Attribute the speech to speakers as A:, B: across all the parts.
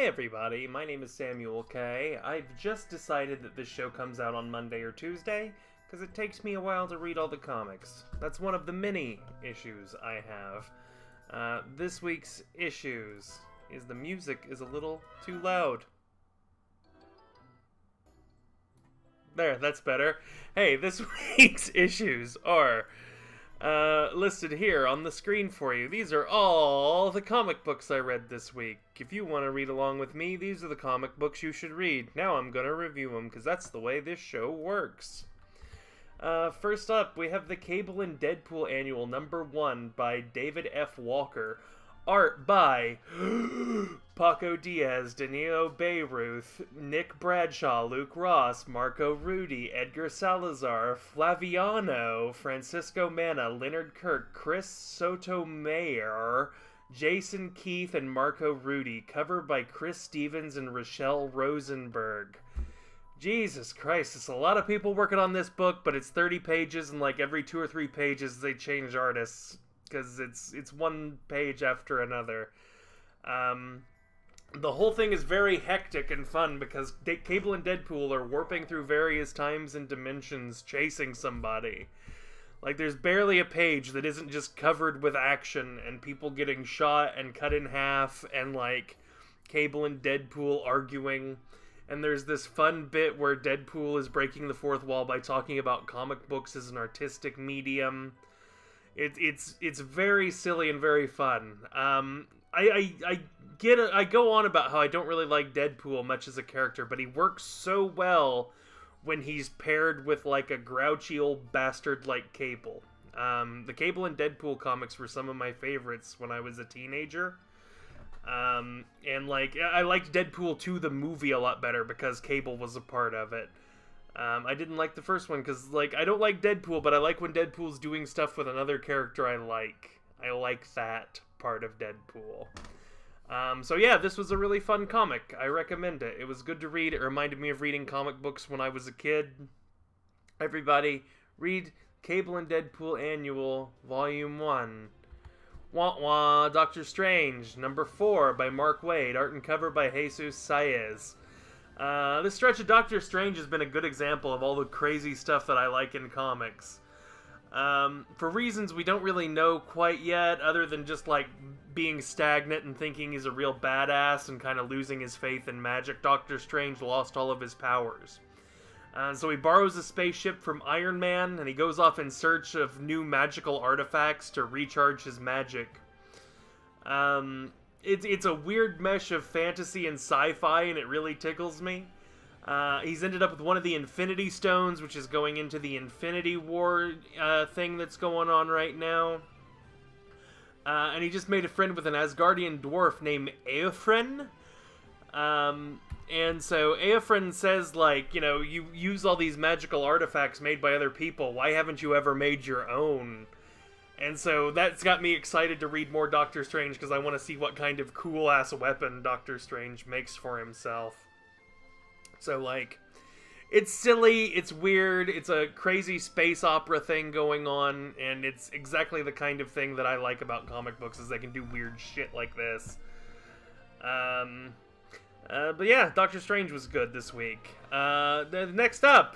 A: Hey everybody, my name is Samuel K. I've just decided that this show comes out on Monday or Tuesday, because it takes me a while to read all the comics. That's one of the many issues I have. This week's issues is the music is a little too loud. There, that's better. Hey, this week's issues are listed here on the screen for you. These are all the comic books I read this week. If you want to read along with me, these are the comic books you should read. Now I'm going to review them, because that's the way this show works. First up, we have the Cable and Deadpool Annual #1 by David F. Walker. Art by Paco Diaz, Danilo Beyruth, Nick Bradshaw, Luke Ross, Marco Rudy, Edgar Salazar, Flaviano, Francisco Manna, Leonard Kirk, Chris Sotomayor, Jason Keith, and Marco Rudy. Cover by Chris Stevens and Rochelle Rosenberg. Jesus Christ, it's a lot of people working on this book, but it's 30 pages, and like every 2 or 3 pages they change artists. Because it's one page after another. The whole thing is very hectic and fun because Cable and Deadpool are warping through various times and dimensions chasing somebody. Like, there's barely a page that isn't just covered with action and people getting shot and cut in half and, like, Cable and Deadpool arguing. And there's this fun bit where Deadpool is breaking the fourth wall by talking about comic books as an artistic medium. It's very silly and very fun. I go on about how I don't really like Deadpool much as a character, but he works so well when he's paired with like a grouchy old bastard like Cable. The Cable and Deadpool comics were some of my favorites when I was a teenager. And like I liked Deadpool 2 the movie a lot better because Cable was a part of it. I didn't like the first one because, like, I don't like Deadpool, but I like when Deadpool's doing stuff with another character I like. I like that part of Deadpool. So yeah, this was a really fun comic. I recommend it. It was good to read. It reminded me of reading comic books when I was a kid. Everybody, read Cable and Deadpool Annual, Volume 1. Wah wah, Doctor Strange, #4 by Mark Waid. Art and cover by Jesus Saez. This stretch of Doctor Strange has been a good example of all the crazy stuff that I like in comics. For reasons we don't really know quite yet, other than just, like, being stagnant and thinking he's a real badass and kind of losing his faith in magic, Doctor Strange lost all of his powers. So he borrows a spaceship from Iron Man, and he goes off in search of new magical artifacts to recharge his magic. It's a weird mesh of fantasy and sci-fi, and it really tickles me. He's ended up with one of the Infinity Stones, which is going into the Infinity War thing that's going on right now. And he just made a friend with an Asgardian dwarf named Eofren. And so Eofren says, like, you know, you use all these magical artifacts made by other people. Why haven't you ever made your own? And so that's got me excited to read more Doctor Strange because I want to see what kind of cool-ass weapon Doctor Strange makes for himself. So, like, it's silly, it's weird, it's a crazy space opera thing going on, and it's exactly the kind of thing that I like about comic books, is they can do weird shit like this. But yeah, Doctor Strange was good this week. Next up,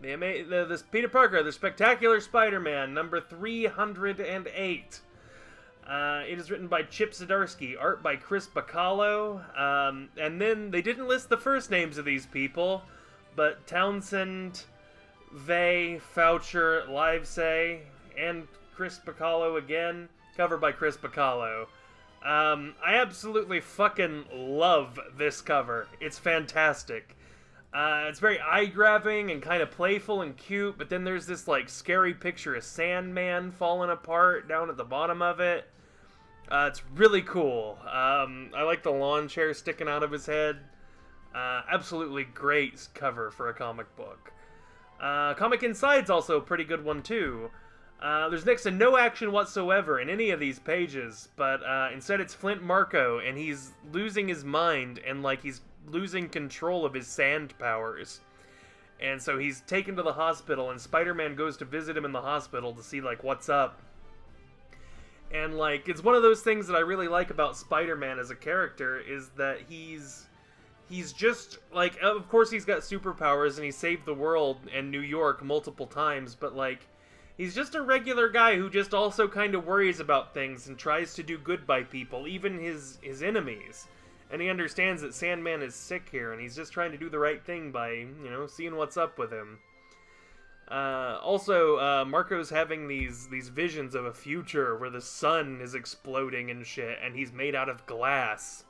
A: this Peter Parker, the Spectacular Spider-Man, #308. It is written by Chip Zdarsky, art by Chris Bacallo, and then they didn't list the first names of these people, but Townsend, Vey, Foucher, Livesay, and Chris Bacallo again, cover by Chris Bacallo. I absolutely fucking love this cover. It's fantastic. It's very eye-grabbing and kind of playful and cute, but then there's this, like, scary picture of Sandman falling apart down at the bottom of it. It's really cool. I like the lawn chair sticking out of his head. Absolutely great cover for a comic book. Comic Inside's also a pretty good one, too. There's next to no action whatsoever in any of these pages, but instead it's Flint Marko, and he's losing his mind, and, like, he's losing control of his sand powers. And so he's taken to the hospital, and Spider-Man goes to visit him in the hospital to see, like, what's up. And, like, it's one of those things that I really like about Spider-Man as a character, is that he's just, like, of course he's got superpowers and he saved the world and New York multiple times, but, like, he's just a regular guy who just also kind of worries about things and tries to do good by people, even his enemies. And he understands that Sandman is sick here, and he's just trying to do the right thing by, you know, seeing what's up with him. Also, Marco's having these visions of a future where the sun is exploding and shit, and he's made out of glass.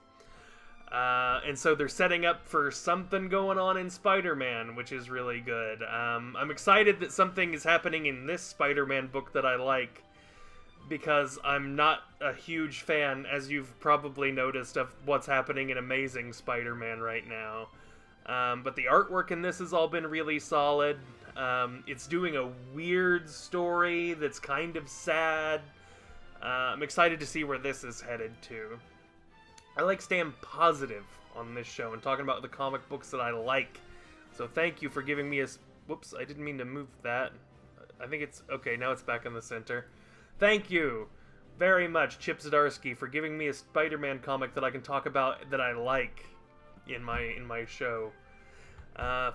A: And so they're setting up for something going on in Spider-Man, which is really good. I'm excited that something is happening in this Spider-Man book that I like, because I'm not a huge fan, as you've probably noticed, of what's happening in Amazing Spider-Man right now. But the artwork in this has all been really solid. It's doing a weird story that's kind of sad. I'm excited to see where this is headed to. I like staying positive on this show and talking about the comic books that I like. So thank you for giving me a... Whoops, I didn't mean to move that. I think it's... Okay, now it's back in the center. Thank you very much, Chip Zdarsky, for giving me a Spider-Man comic that I can talk about that I like in my show.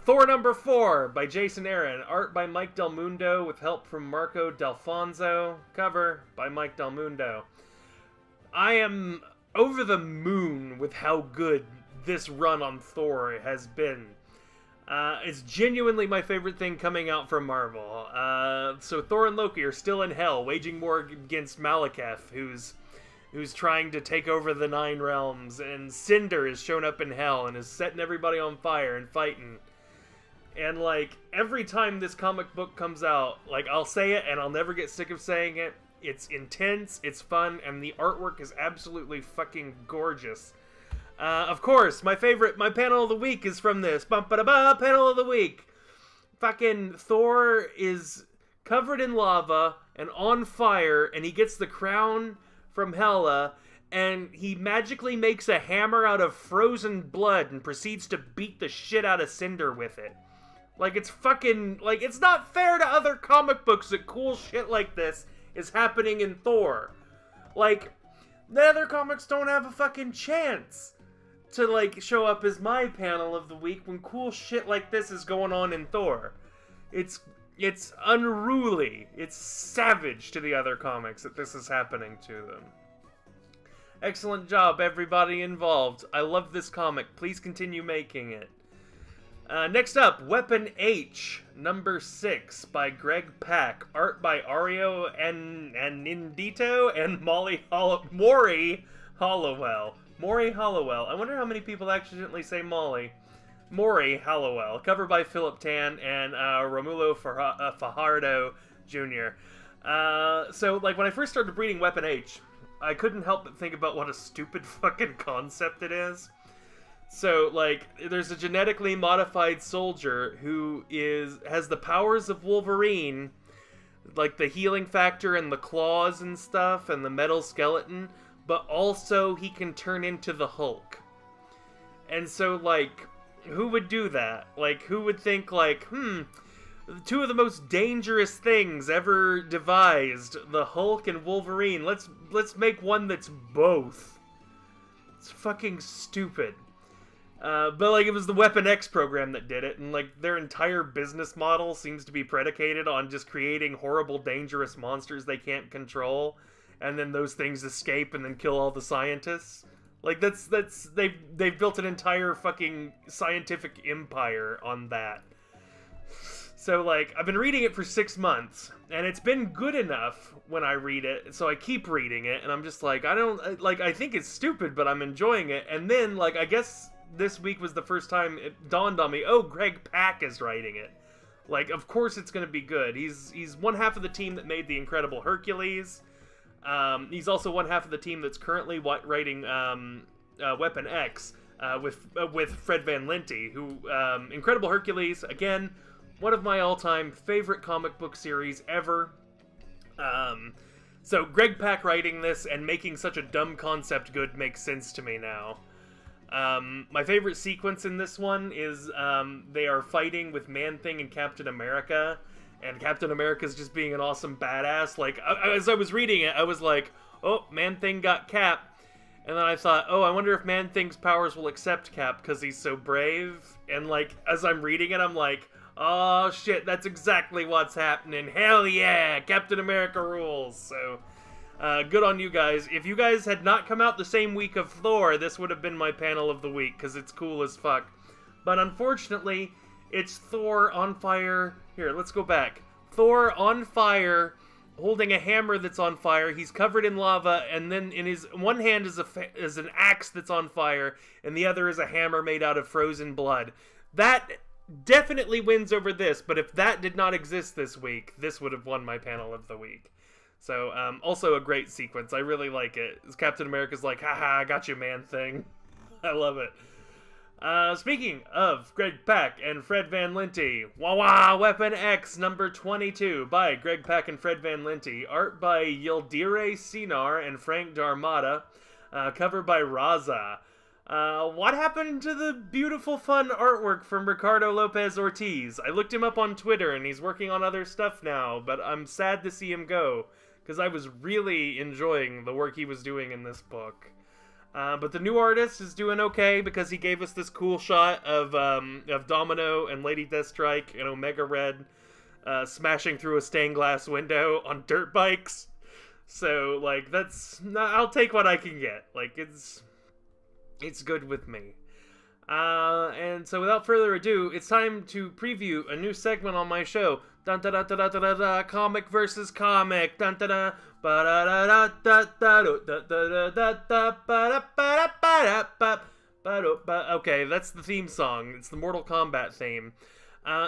A: Thor number 4 by Jason Aaron. Art by Mike Del Mundo with help from Marco D'Alfonso. Cover by Mike Del Mundo. I am over the moon with how good this run on Thor has been. It's genuinely my favorite thing coming out from Marvel. So Thor and Loki are still in hell, waging war against Malekith, who's trying to take over the Nine Realms, and Cinder has shown up in hell and is setting everybody on fire and fighting. And, like, every time this comic book comes out, like, I'll say it and I'll never get sick of saying it. It's intense, it's fun, and the artwork is absolutely fucking gorgeous. Of course, my panel of the week is from this. Bum-ba-da-ba, panel of the week. Fucking Thor is covered in lava and on fire, and he gets the crown from Hela, and he magically makes a hammer out of frozen blood and proceeds to beat the shit out of Cinder with it. Like, it's fucking... Like, it's not fair to other comic books that cool shit like this is happening in Thor. Like, the other comics don't have a fucking chance to, like, show up as my panel of the week when cool shit like this is going on in Thor. It's unruly. It's savage to the other comics that this is happening to them. Excellent job, everybody involved. I love this comic. Please continue making it. Next up, Weapon H, number 6, by Greg Pak. Art by Ario Nindito and Maury Hollowell. Maury Hollowell. I wonder how many people accidentally say Molly. Maury Hollowell. Cover by Philip Tan and Romulo Fajardo Jr. So, like, when I first started reading Weapon H, I couldn't help but think about what a stupid fucking concept it is. So, like, there's a genetically modified soldier who has the powers of Wolverine, like the healing factor and the claws and stuff and the metal skeleton, but also he can turn into the Hulk. And so, like, who would do that? Like, who would think, like, two of the most dangerous things ever devised, the Hulk and Wolverine, let's make one that's both. It's fucking stupid. But, like, it was the Weapon X program that did it, and, like, their entire business model seems to be predicated on just creating horrible, dangerous monsters they can't control, and then those things escape and then kill all the scientists. Like, they've built an entire fucking scientific empire on that. So, like, I've been reading it for 6 months, and it's been good enough when I read it, so I keep reading it, and I'm just like, I think it's stupid, but I'm enjoying it, and then, like, I guess this week was the first time it dawned on me, oh, Greg Pak is writing it. Like, of course it's going to be good. He's one half of the team that made The Incredible Hercules. He's also one half of the team that's currently writing Weapon X with Fred Van Lente, who, Incredible Hercules, again, one of my all-time favorite comic book series ever. So Greg Pak writing this and making such a dumb concept good makes sense to me now. My favorite sequence in this one is they are fighting with Man-Thing and Captain America, and Captain America's just being an awesome badass. Like, as I was reading it, I was like, oh, Man-Thing got Cap. And then I thought, oh, I wonder if Man-Thing's powers will accept Cap because he's so brave. And, like, as I'm reading it, I'm like, oh, shit, that's exactly what's happening. Hell yeah, Captain America rules. So, good on you guys. If you guys had not come out the same week of Thor, this would have been my panel of the week because it's cool as fuck. But unfortunately, it's Thor on fire. Here, let's go back. Thor on fire, holding a hammer that's on fire. He's covered in lava, and then in his one hand is an axe that's on fire, and the other is a hammer made out of frozen blood. That definitely wins over this, but if that did not exist this week, this would have won my panel of the week. So, also a great sequence. I really like it. Captain America's like, haha, I got you, Man-Thing. I love it. Speaking of Greg Pak and Fred Van Lente, Wah Wah Weapon X number 22 by Greg Pak and Fred Van Lente, art by Yildiray Cinar and Frank Darmada, cover by Raza. What happened to the beautiful, fun artwork from Ricardo Lopez Ortiz? I looked him up on Twitter and he's working on other stuff now, but I'm sad to see him go, because I was really enjoying the work he was doing in this book. But the new artist is doing okay because he gave us this cool shot of Domino and Lady Deathstrike and Omega Red smashing through a stained glass window on dirt bikes. So, like, I'll take what I can get. Like, it's good with me. And so without further ado, it's time to preview a new segment on my show. Dun da da da da da da, comic versus comic. Dun da da ba da da da da da da da da ba da ba da. Okay, that's the theme song. It's the Mortal Kombat theme.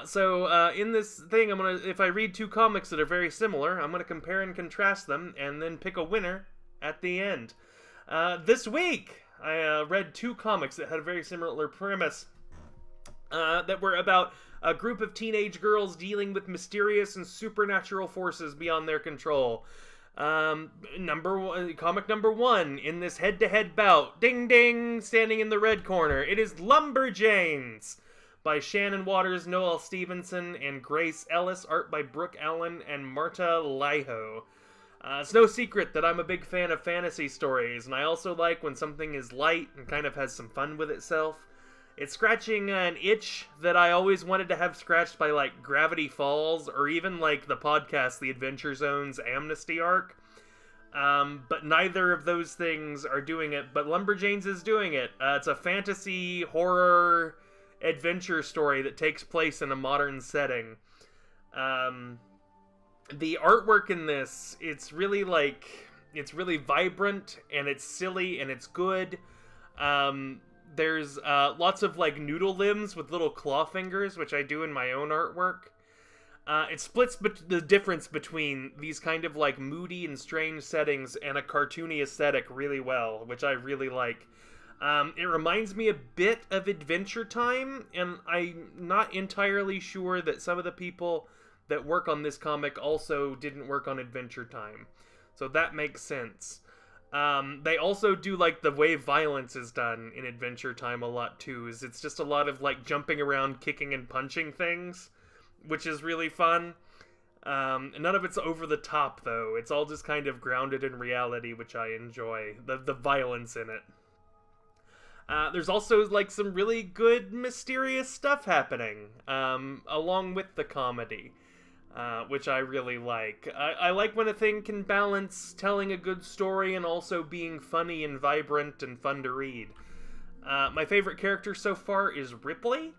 A: So in this thing, if I read two comics that are very similar, I'm gonna compare and contrast them, and then pick a winner at the end. This week, I read two comics that had a very similar premise, that were about a group of teenage girls dealing with mysterious and supernatural forces beyond their control. Comic number one in this head-to-head bout, ding ding, standing in the red corner, it is Lumberjanes by Shannon Waters, Noel Stevenson, and Grace Ellis, art by Brooke Allen and Marta Laiho. It's no secret that I'm a big fan of fantasy stories, and I also like when something is light and kind of has some fun with itself. It's scratching an itch that I always wanted to have scratched by, like, Gravity Falls, or even, like, the podcast The Adventure Zone's Amnesty arc. But neither of those things are doing it, but Lumberjanes is doing it. It's a fantasy, horror, adventure story that takes place in a modern setting. The artwork in this, it's really vibrant, and it's silly, and it's good. There's lots of, like, noodle limbs with little claw fingers, which I do in my own artwork. It splits the difference between these kind of, like, moody and strange settings and a cartoony aesthetic really well, which I really like. It reminds me a bit of Adventure Time, and I'm not entirely sure that some of the people that work on this comic also didn't work on Adventure Time. So that makes sense. They also do, like, the way violence is done in Adventure Time a lot, too. It's just a lot of, like, jumping around, kicking and punching things, which is really fun. None of it's over the top, though. It's all just kind of grounded in reality, which I enjoy. The violence in it. There's also, like, some really good mysterious stuff happening, along with the comedy. Which I really like. I like when a thing can balance telling a good story and also being funny and vibrant and fun to read. My favorite character so far is Ripley.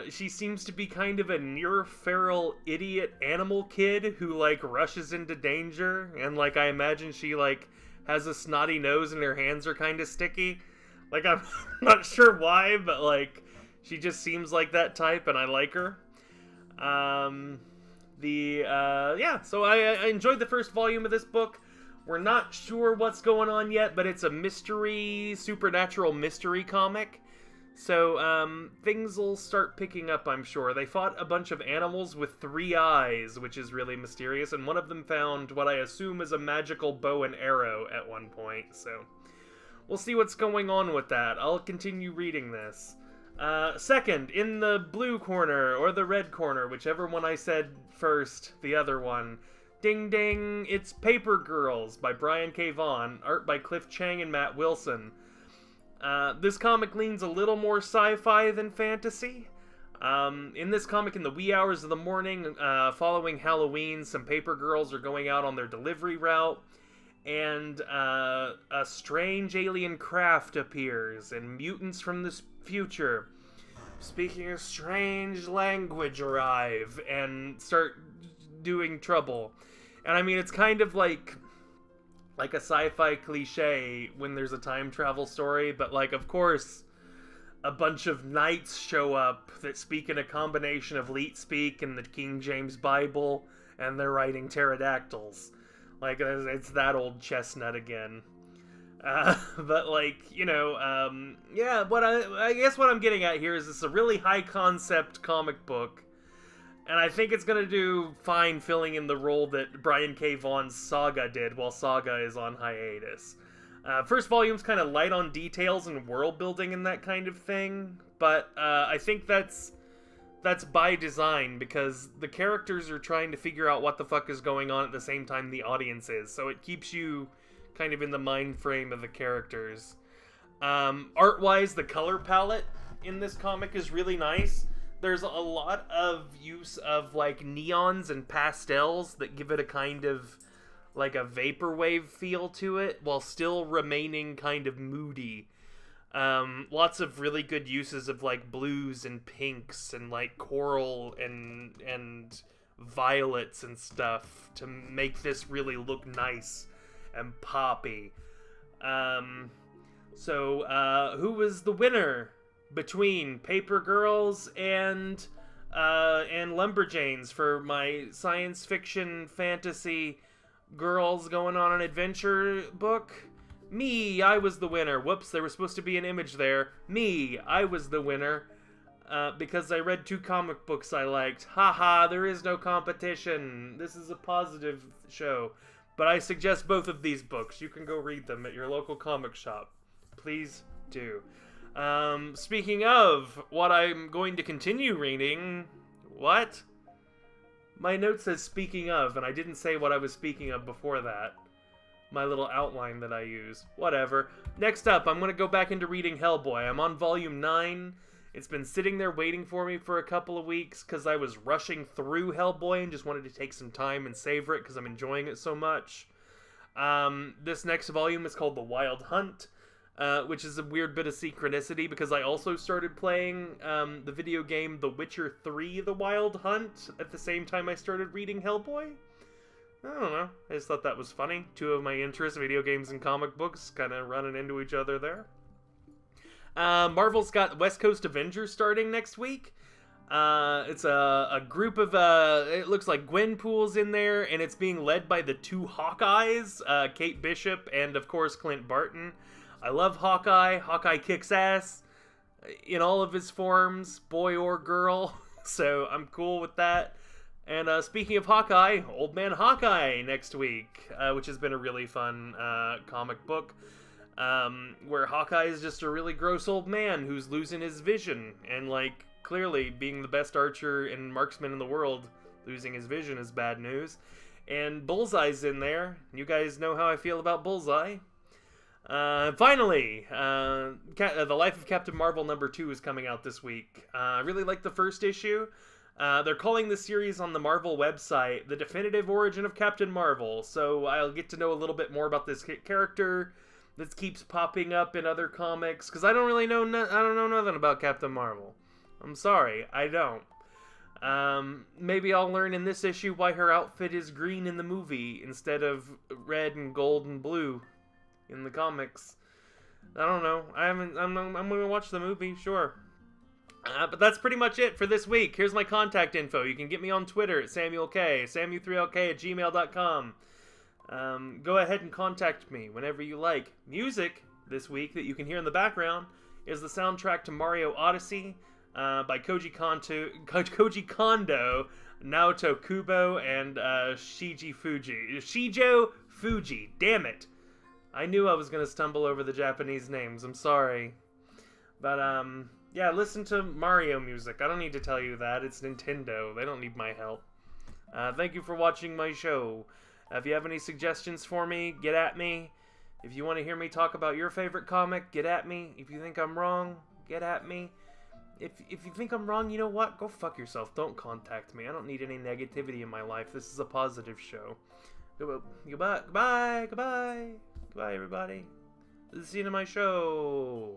A: She seems to be kind of a near-feral idiot animal kid who, like, rushes into danger, and, like, I imagine she, like, has a snotty nose and her hands are kind of sticky. Like, I'm not sure why, but, like, she just seems like that type, and I like her. So I enjoyed the first volume of this book. We're not sure what's going on yet, but it's a supernatural mystery comic. So, things will start picking up, I'm sure. They fought a bunch of animals with 3 eyes, which is really mysterious, and one of them found what I assume is a magical bow and arrow at one point, so we'll see what's going on with that. I'll continue reading this. Second, in the blue corner, or the red corner, whichever one I said first, the other one, Ding ding, it's Paper Girls by Brian K. Vaughan, art by Cliff Chang and Matt Wilson. This comic leans a little more sci-fi than fantasy. In this comic, in the wee hours of the morning, following Halloween, some paper girls are going out on their delivery route, and a strange alien craft appears, and mutants from the future, speaking a strange language, arrive and start doing trouble. And I mean, it's kind of like a sci-fi cliche when there's a time travel story, but like, of course, a bunch of knights show up that speak in a combination of Leet speak and the King James Bible, and they're riding pterodactyls. Like, it's that old chestnut again. But like, you know, yeah, what I guess what I'm getting at here is it's a really high concept comic book, and I think it's gonna do fine filling in the role that Brian K. Vaughan's Saga did while Saga is on hiatus. First volume's kind of light on details and world building and that kind of thing, but I think that's by design, because the characters are trying to figure out what the fuck is going on at the same time the audience is, so it keeps you kind of in the mind frame of the characters. Art-wise, the color palette in this comic is really nice. There's a lot of use of like neons and pastels that give it a kind of like a vaporwave feel to it, while still remaining kind of moody. Lots of really good uses of like blues and pinks and like coral and violets and stuff to make this really look nice and poppy. So who was the winner between Paper Girls and Lumberjanes for my science fiction fantasy girls going on an adventure book? Me, I was the winner. Whoops, there was supposed to be an image there. Me, I was the winner. Because I read 2 comic books I liked. Haha, there is no competition. This is a positive show. But I suggest both of these books. You can go read them at your local comic shop. Please do. Speaking of what I'm going to continue reading... What? My note says speaking of, and I didn't say what I was speaking of before that. My little outline that I use. Whatever. Next up, I'm going to go back into reading Hellboy. I'm on volume 9. It's been sitting there waiting for me for a couple of weeks because I was rushing through Hellboy and just wanted to take some time and savor it because I'm enjoying it so much. This next volume is called The Wild Hunt, which is a weird bit of synchronicity because I also started playing the video game The Witcher 3 The Wild Hunt at the same time I started reading Hellboy. I don't know. I just thought that was funny. 2 of my interests, video games and comic books, kind of running into each other there. Marvel's got West Coast Avengers starting next week. It's a group of, it looks like Gwenpool's in there, and it's being led by the 2 Hawkeyes, Kate Bishop and, of course, Clint Barton. I love Hawkeye. Hawkeye kicks ass in all of his forms, boy or girl, so I'm cool with that. And speaking of Hawkeye, Old Man Hawkeye next week, which has been a really fun comic book, where Hawkeye is just a really gross old man who's losing his vision, and like clearly being the best archer and marksman in the world, losing his vision is bad news. And Bullseye's in there. You guys know how I feel about Bullseye. Finally, The Life of Captain Marvel #2 is coming out this week. I really like the first issue. They're calling the series on the Marvel website The Definitive Origin of Captain Marvel, so I'll get to know a little bit more about this character that keeps popping up in other comics, because I don't really know, I don't know nothing about Captain Marvel. I'm sorry, I don't. Maybe I'll learn in this issue why her outfit is green in the movie instead of red and gold and blue in the comics. I don't know. I'm gonna watch the movie, sure. But that's pretty much it for this week. Here's my contact info. You can get me on Twitter at SamuelK, samu3lk@gmail.com. Go ahead and contact me whenever you like. Music this week that you can hear in the background is the soundtrack to Mario Odyssey by Koji Kondo, Naoto Kubo, and Shijo Fuji. Damn it. I knew I was going to stumble over the Japanese names. I'm sorry. But, yeah, listen to Mario music. I don't need to tell you that. It's Nintendo. They don't need my help. Thank you for watching my show. If you have any suggestions for me, get at me. If you want to hear me talk about your favorite comic, get at me. If you think I'm wrong, get at me. If you think I'm wrong, you know what? Go fuck yourself. Don't contact me. I don't need any negativity in my life. This is a positive show. Goodbye, everybody. This is the end of my show.